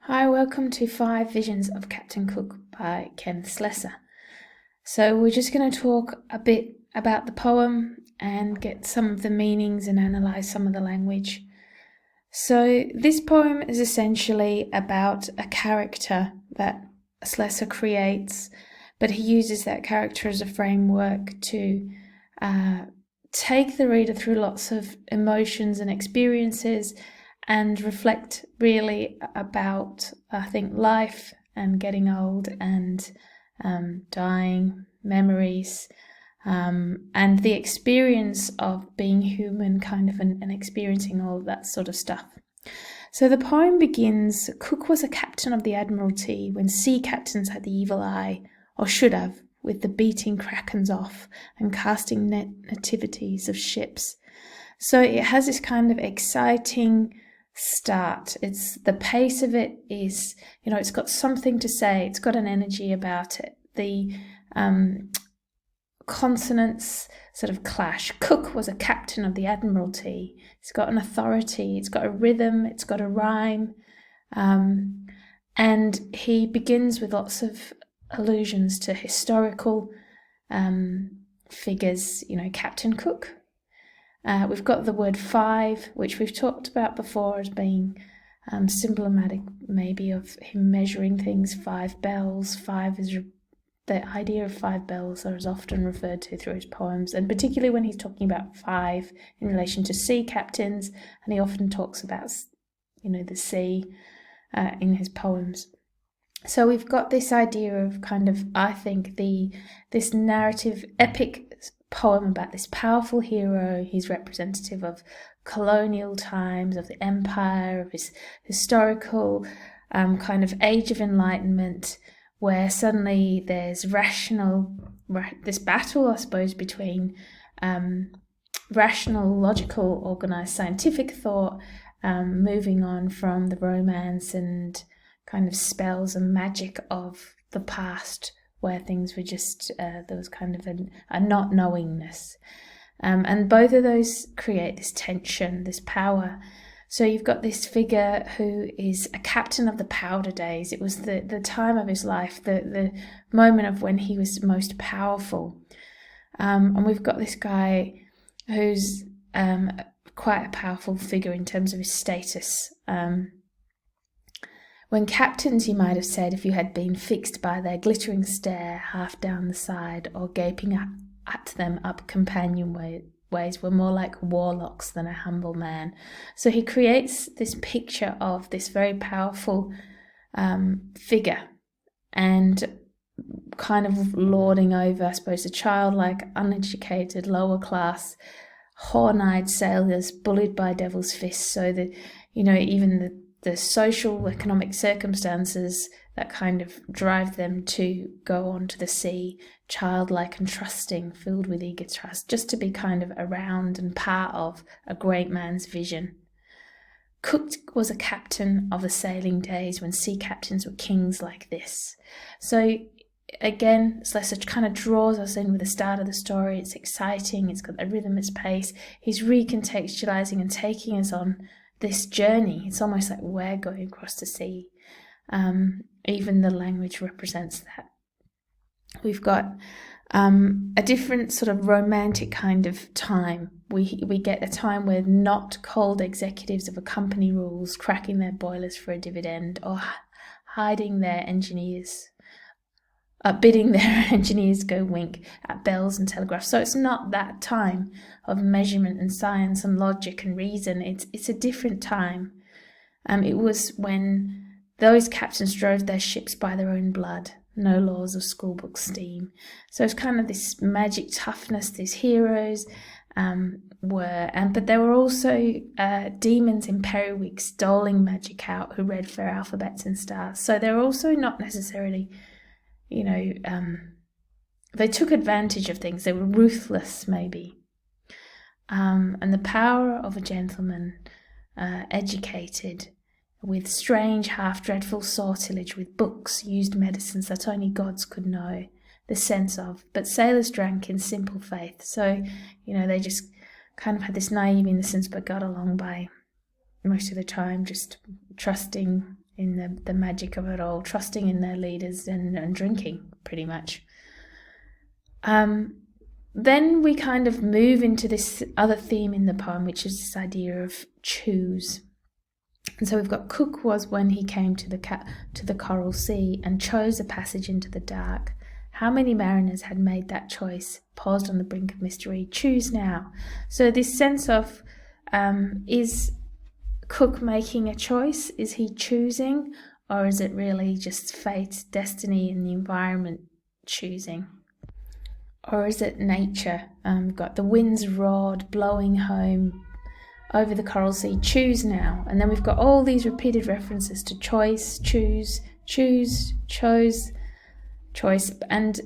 Hi, welcome to 5 Visions of Captain Cook by Kenneth Slessor. So we're just going to talk a bit about the poem and get some of the meanings and analyse some of the language. So this poem is essentially about a character that Slessor creates, but he uses that character as a framework to take the reader through lots of emotions and experiences and reflect really about, I think, life and getting old and dying, memories, and the experience of being human, kind of, and experiencing all of that sort of stuff. So the poem begins, Cook was a captain of the Admiralty when sea captains had the evil eye, or should have, with the beating krakens off and casting nativities of ships. So it has this kind of exciting start. It's the pace of it is, it's got something to say. It's got an energy about it. The consonants sort of clash. Cook was a captain of the Admiralty. It's got an authority. It's got a rhythm. It's got a rhyme. And he begins with lots of allusions to historical figures, Captain Cook. We've got the word 5, which we've talked about before as being symptomatic maybe of him measuring things. 5 bells. 5 is the idea of 5 bells is often referred to through his poems, and particularly when he's talking about 5 in relation to sea captains, and he often talks about, the sea in his poems. So we've got this idea of kind of, I think, this narrative epic poem about this powerful hero. He's representative of colonial times, of the empire, of his historical kind of age of enlightenment, where suddenly there's this battle, I suppose, between rational, logical, organized scientific thought, moving on from the romance and kind of spells and magic of the past, where things were just, there was kind of a not knowingness. And both of those create this tension, this power. So you've got this figure who is a captain of the powder days. It was the time of his life, the moment of when he was most powerful. And we've got this guy who's quite a powerful figure in terms of his status. When captains, you might have said, if you had been fixed by their glittering stare half down the side, or gaping at them up companion ways, were more like warlocks than a humble man. So he creates this picture of this very powerful figure, and kind of lording over, I suppose, the childlike, uneducated, lower class, horn-eyed sailors bullied by devil's fists, so that, even the social, economic circumstances that kind of drive them to go onto the sea, childlike and trusting, filled with eager trust, just to be kind of around and part of a great man's vision. Cook was a captain of the sailing days when sea captains were kings like this. So again, Slessor kind of draws us in with the start of the story. It's exciting, it's got a rhythm, its pace. He's recontextualizing and taking us on this journey. It's almost like we're going across the sea. Even the language represents that. We've got a different sort of romantic kind of time. We get a time where not cold executives of a company rules, cracking their boilers for a dividend, or hiding their engineers, bidding their engineers go wink at bells and telegraphs. So it's not that time of measurement and science and logic and reason. It's a different time. It was when those captains drove their ships by their own blood, no laws of schoolbook steam. So it's kind of this magic toughness. These heroes but there were also demons in periwigs doling magic out who read fair alphabets and stars. So they're also not necessarily, they took advantage of things. They were ruthless, maybe. And the power of a gentleman, educated, with strange, half-dreadful sortilege, with books, used medicines that only gods could know the sense of. But sailors drank in simple faith. So, they just kind of had this naive innocence, but got along by most of the time just trusting in the magic of it all, trusting in their leaders and drinking, pretty much. Then we kind of move into this other theme in the poem, which is this idea of choose. And so we've got Cook was when he came to the coral sea and chose a passage into the dark. How many mariners had made that choice, paused on the brink of mystery, choose now. So this sense of, is Cook making a choice? Is he choosing? Or is it really just fate, destiny, and the environment choosing? Or is it nature? We've got the winds roared, blowing home over the coral sea, choose now. And then we've got all these repeated references to choice, choose, chose, choice. And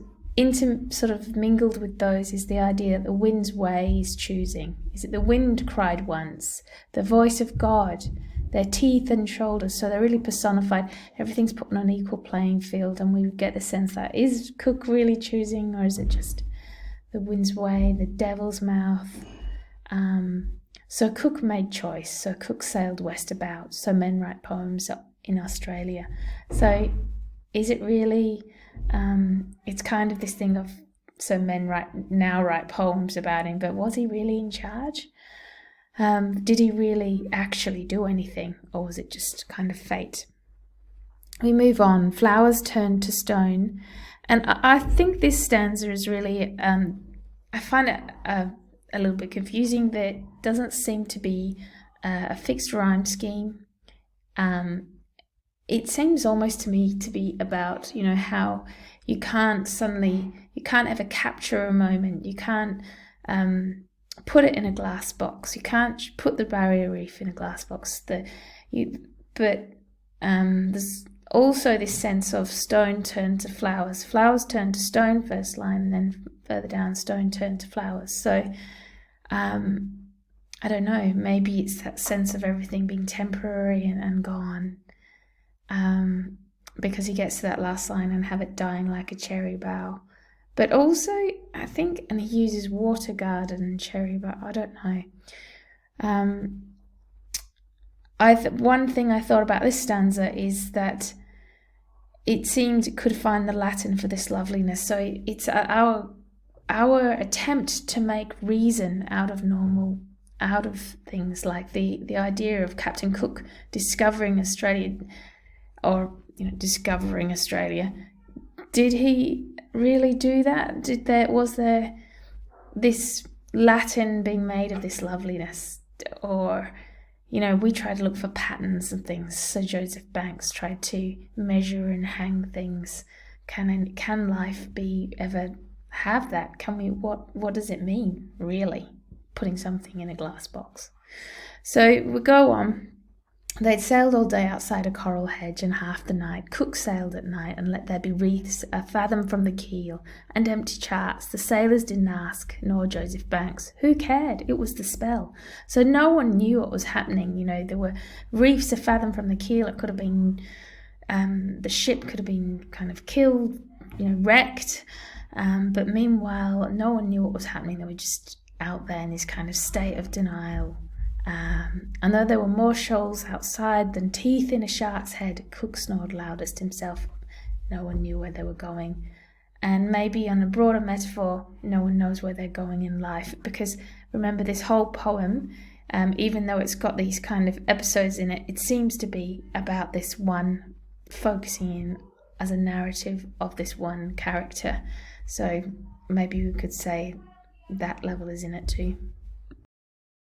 sort of mingled with those is the idea that the wind's way is choosing. Is it the wind cried once? The voice of God, their teeth and shoulders. So they're really personified. Everything's put on an equal playing field, and we get the sense that is Cook really choosing, or is it just the wind's way, the devil's mouth? So Cook made choice. So Cook sailed west about. So men write poems in Australia. So is it really? It's kind of this thing of, so men now write poems about him, but was he really in charge? Did he really actually do anything, or was it just kind of fate? We move on. Flowers turned to stone. And I think this stanza is really, I find it a little bit confusing. There doesn't seem to be a fixed rhyme scheme. It seems almost to me to be about, how you can't ever capture a moment. You can't put it in a glass box. You can't put the barrier reef in a glass box. But there's also this sense of stone turned to flowers. Flowers turned to stone, first line, and then further down, stone turned to flowers. So I don't know, maybe it's that sense of everything being temporary and gone. Because he gets to that last line, and have it dying like a cherry bough. But also, I think, and he uses water garden and cherry bough, I don't know. One thing I thought about this stanza is that it seemed it could find the Latin for this loveliness. So it's our attempt to make reason out of things, like the idea of Captain Cook discovering Australia, or discovering Australia. Did he really do that? Was there this Latin being made of this loveliness? Or, we try to look for patterns and things. So Joseph Banks tried to measure and hang things. Can life ever have that? Can we? What does it mean, really, putting something in a glass box? So we go on. They'd sailed all day outside a coral hedge, and half the night Cook sailed at night, and let there be wreaths a fathom from the keel, and empty charts. The sailors didn't ask, nor Joseph Banks. Who cared? It was the spell. So no one knew what was happening. There were reefs a fathom from the keel. It could have been, the ship could have been kind of killed, wrecked. But meanwhile, no one knew what was happening. They were just out there in this kind of state of denial. And though there were more shoals outside than teeth in a shark's head, Cook snored loudest himself. No one knew where they were going. And maybe on a broader metaphor, no one knows where they're going in life. Because remember, this whole poem, even though it's got these kind of episodes in it, it seems to be about this one, focusing in as a narrative of this one character. So maybe we could say that level is in it too.